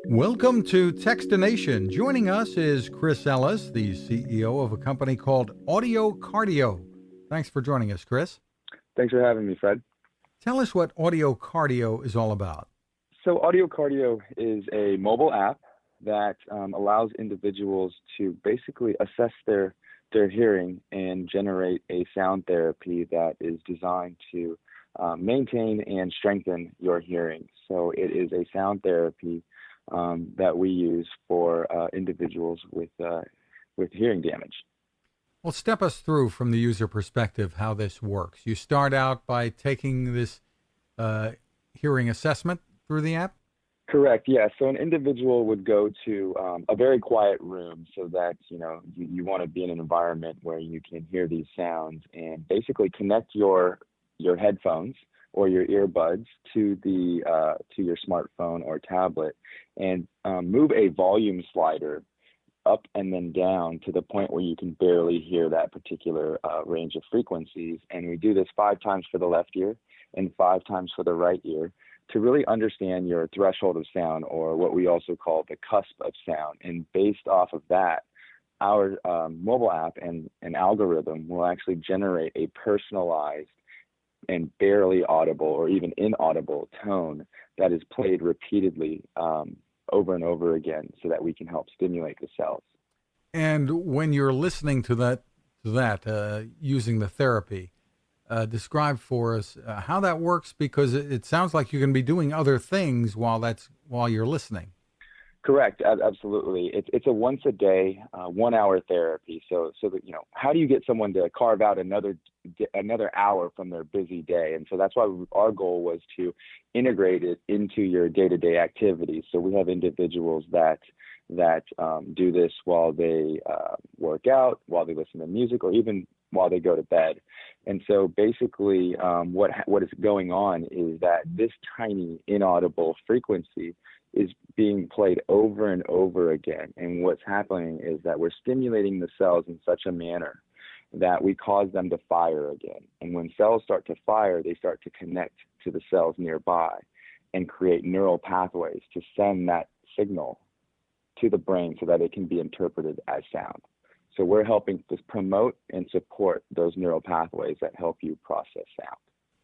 Welcome to Techstination. Joining us is Chris Ellis, the CEO of a company called AudioCardio. Thanks for joining us, Chris. Thanks for having me, Fred. Tell us what AudioCardio is all about. So AudioCardio is a mobile app that allows individuals to basically assess their hearing and generate a sound therapy that is designed to maintain and strengthen your hearing. So it is a sound therapy that we use for individuals with hearing damage. Well, step us through from the user perspective how this works. You start out by taking this hearing assessment through the app? Correct, yeah. So an individual would go to a very quiet room so that, you want to be in an environment where you can hear these sounds and basically connect your headphones or your earbuds to your smartphone or tablet and move a volume slider up and then down to the point where you can barely hear that particular range of frequencies. And we do this 5 times for the left ear and 5 times for the right ear to really understand your threshold of sound, or what we also call the cusp of sound. And based off of that, our mobile app and an algorithm will actually generate a personalized and barely audible or even inaudible tone that is played repeatedly over and over again so that we can help stimulate the cells. And when you're listening to that using the therapy, describe for us how that works, because it sounds like you can be doing other things while you're listening. Correct, absolutely. It's a once a day, 1 hour therapy. So that, how do you get someone to carve out another hour from their busy day? And so that's why our goal was to integrate it into your day-to-day activities. So we have individuals that do this while they work out, while they listen to music, or even while they go to bed. And so basically what is going on is that this tiny inaudible frequency is being played over and over again. And what's happening is that we're stimulating the cells in such a manner that we cause them to fire again. And when cells start to fire, they start to connect to the cells nearby and create neural pathways to send that signal to the brain so that it can be interpreted as sound. So we're helping to promote and support those neural pathways that help you process sound.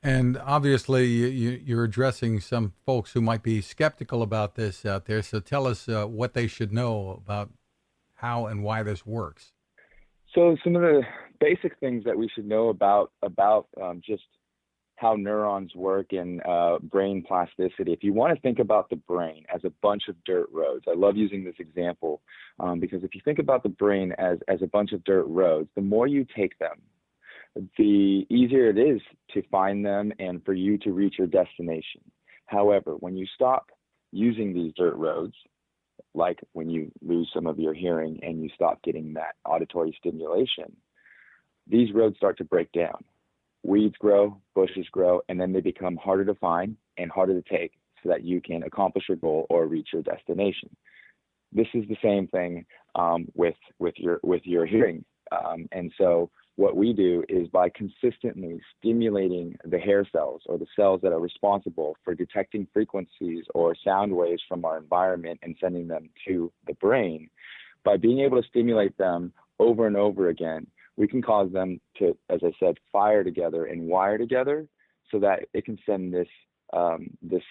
And obviously, you're addressing some folks who might be skeptical about this out there. So tell us what they should know about how and why this works. So some of the basic things that we should know about just how neurons work and brain plasticity. If you want to think about the brain as a bunch of dirt roads, I love using this example because if you think about the brain as a bunch of dirt roads, the more you take them, the easier it is to find them and for you to reach your destination. However, when you stop using these dirt roads, like when you lose some of your hearing and you stop getting that auditory stimulation, these roads start to break down. Weeds grow, bushes grow, and then they become harder to find and harder to take so that you can accomplish your goal or reach your destination. This is the same thing with your hearing. And so what we do is by consistently stimulating the hair cells, or the cells that are responsible for detecting frequencies or sound waves from our environment and sending them to the brain, by being able to stimulate them over and over again, we can cause them to, as I said, fire together and wire together so that it can send this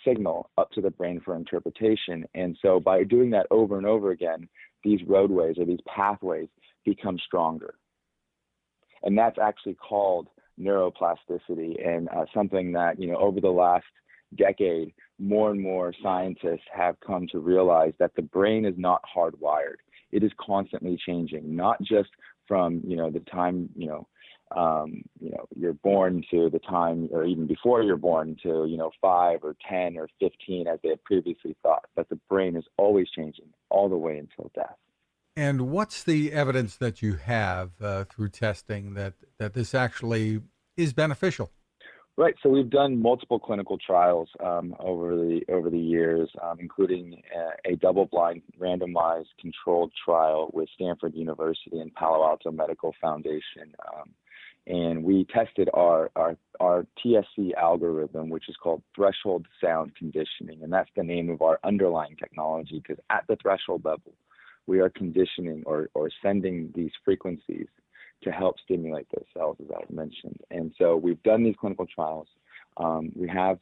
signal up to the brain for interpretation. And so by doing that over and over again, these roadways or these pathways become stronger. And that's actually called neuroplasticity, and something that, over the last decade, more and more scientists have come to realize that the brain is not hardwired. It is constantly changing, not just from, the time, you're born to the time, or even before you're born to, 5 or 10 or 15, as they had previously thought, but the brain is always changing all the way until death. And what's the evidence that you have through testing that this actually is beneficial? Right. So we've done multiple clinical trials over the years, including a double-blind, randomized, controlled trial with Stanford University and Palo Alto Medical Foundation. and we tested our TSC algorithm, which is called threshold sound conditioning, and that's the name of our underlying technology, because at the threshold level, we are conditioning or sending these frequencies to help stimulate those cells, as I mentioned. And so we've done these clinical trials. We have,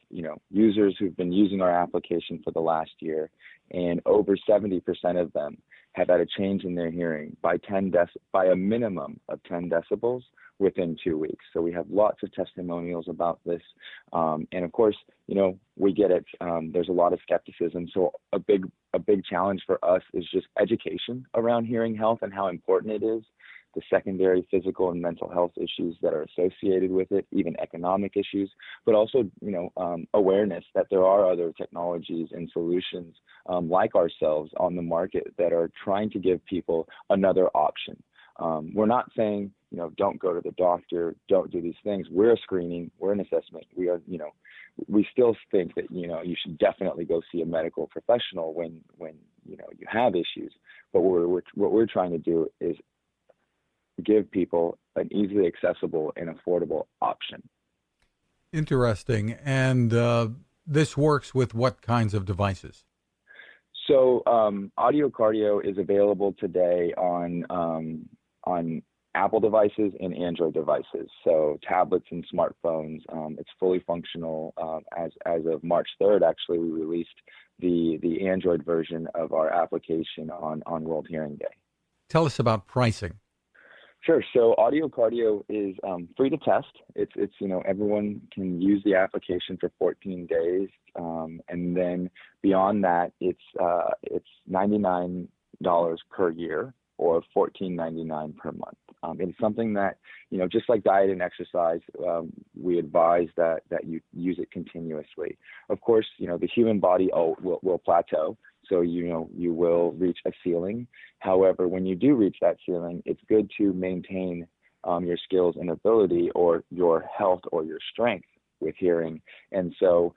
users who've been using our application for the last year, and over 70% of them have had a change in their hearing by a minimum of 10 decibels within 2 weeks. So we have lots of testimonials about this. And of course, we get it. There's a lot of skepticism. So a big challenge for us is just education around hearing health and how important it is, the secondary physical and mental health issues that are associated with it, even economic issues, but also, awareness that there are other technologies and solutions like ourselves on the market that are trying to give people another option. We're not saying, don't go to the doctor, don't do these things. We're a screening, we're an assessment. We still think that, you should definitely go see a medical professional when you have issues. But what we're trying to do is give people an easily accessible and affordable option. Interesting. And this works with what kinds of devices? So AudioCardio is available today on Apple devices and Android devices, so tablets and smartphones. It's fully functional. As of March 3rd, actually, we released the Android version of our application on World Hearing Day. Tell us about pricing. Sure. So AudioCardio is free to test. It's everyone can use the application for 14 days, and then beyond that, it's $99 per year or $14.99 per month. It's something that just like diet and exercise, we advise that you use it continuously. Of course, the human body will plateau. So, you will reach a ceiling. However, when you do reach that ceiling, it's good to maintain your skills and ability or your health or your strength with hearing. And so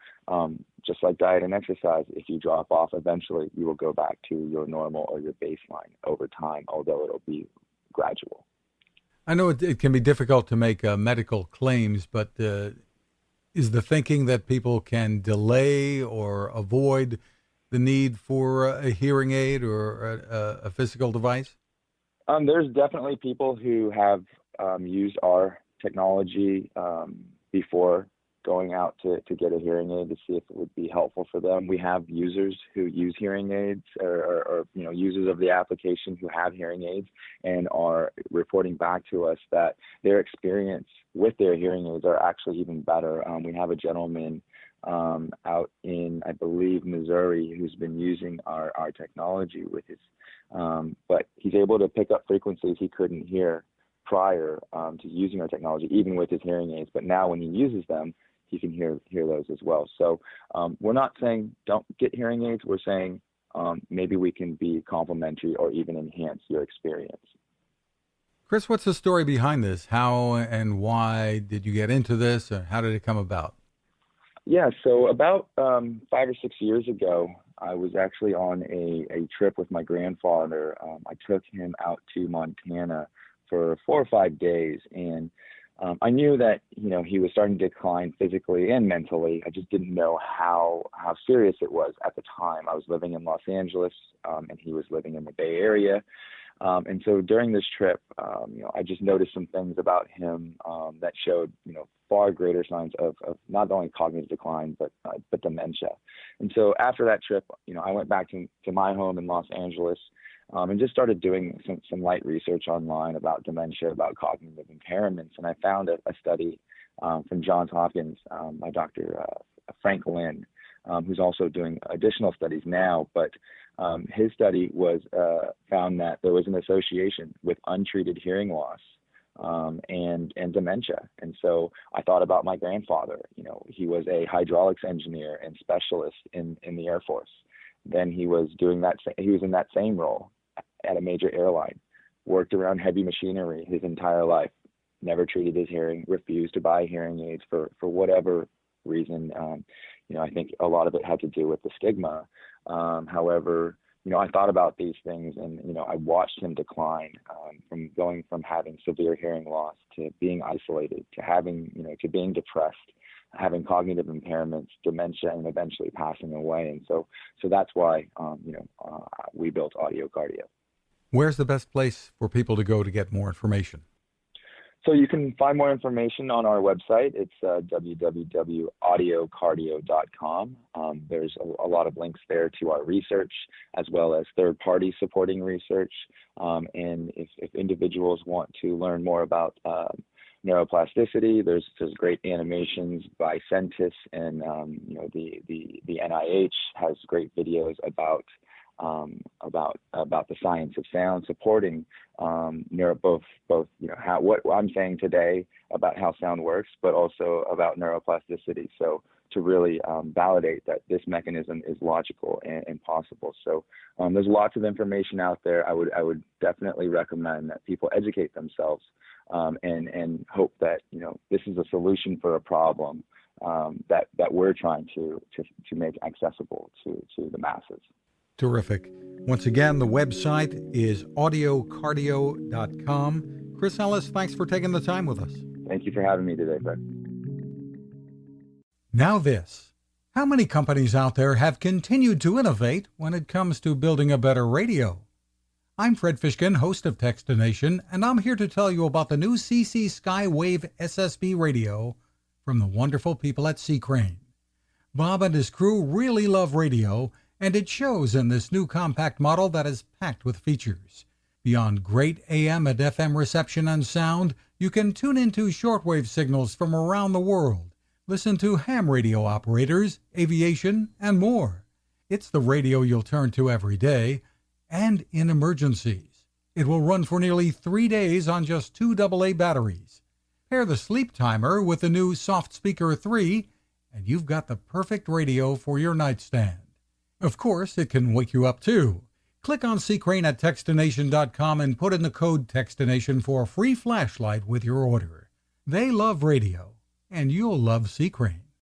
just like diet and exercise, if you drop off, eventually you will go back to your normal or your baseline over time, although it'll be gradual. I know it can be difficult to make medical claims, but is the thinking that people can delay or avoid the need for a hearing aid or a physical device? There's definitely people who have used our technology before going out to get a hearing aid to see if it would be helpful for them. We have users who use hearing aids or users of the application who have hearing aids and are reporting back to us that their experience with their hearing aids are actually even better. We have a gentleman out in, I believe, Missouri, who's been using our technology with his, but he's able to pick up frequencies he couldn't hear prior to using our technology, even with his hearing aids. But now when he uses them, he can hear those as well. So we're not saying don't get hearing aids. We're saying maybe we can be complementary or even enhance your experience. Chris, what's the story behind this? How and why did you get into this, or how did it come about? Yeah, so about 5 or 6 years ago, I was actually on a trip with my grandfather. I took him out to Montana for 4 or 5 days, and I knew that he was starting to decline physically and mentally. I just didn't know how serious it was at the time. I was living in Los Angeles, and he was living in the Bay Area. And so during this trip, I just noticed some things about him that showed, far greater signs of not only cognitive decline, but dementia. And so after that trip, I went back to my home in Los Angeles and just started doing some light research online about dementia, about cognitive impairments. And I found a study from Johns Hopkins by Dr. Frank Lin, who's also doing additional studies now, but his study found that there was an association with untreated hearing loss and dementia. And so I thought about my grandfather. He was a hydraulics engineer and specialist in the Air Force. Then he was doing that. He was in that same role at a major airline, worked around heavy machinery his entire life, never treated his hearing, refused to buy hearing aids for whatever reason. I think a lot of it had to do with the stigma. However, I thought about these things, and I watched him decline, from going from having severe hearing loss to being isolated to having, to being depressed, having cognitive impairments, dementia, and eventually passing away. And so that's why, we built AudioCardio. Where's the best place for people to go to get more information? So you can find more information on our website. It's www.audiocardio.com. There's a lot of links there to our research, as well as third-party supporting research. And if individuals want to learn more about neuroplasticity, there's great animations by scientists, and the NIH has great videos about the science of sound, supporting both what I'm saying today about how sound works, but also about neuroplasticity. So to really validate that this mechanism is logical and possible. So there's lots of information out there. I would definitely recommend that people educate themselves, and hope that this is a solution for a problem that we're trying to make accessible to the masses. Terrific. Once again, the website is audiocardio.com. Chris Ellis, thanks for taking the time with us. Thank you for having me today, Fred. Now this. How many companies out there have continued to innovate when it comes to building a better radio? I'm Fred Fishkin, host of Techstination, and I'm here to tell you about the new CC Skywave SSB radio from the wonderful people at C-Crane. Bob and his crew really love radio, and it shows in this new compact model that is packed with features. Beyond great AM and FM reception and sound, you can tune into shortwave signals from around the world, listen to ham radio operators, aviation, and more. It's the radio you'll turn to every day, and in emergencies. It will run for nearly 3 days on just 2 AA batteries. Pair the sleep timer with the new Soft Speaker 3, and you've got the perfect radio for your nightstand. Of course, it can wake you up too. Click on C-Crane at Techstination.com and put in the code Techstination for a free flashlight with your order. They love radio, and you'll love C-Crane.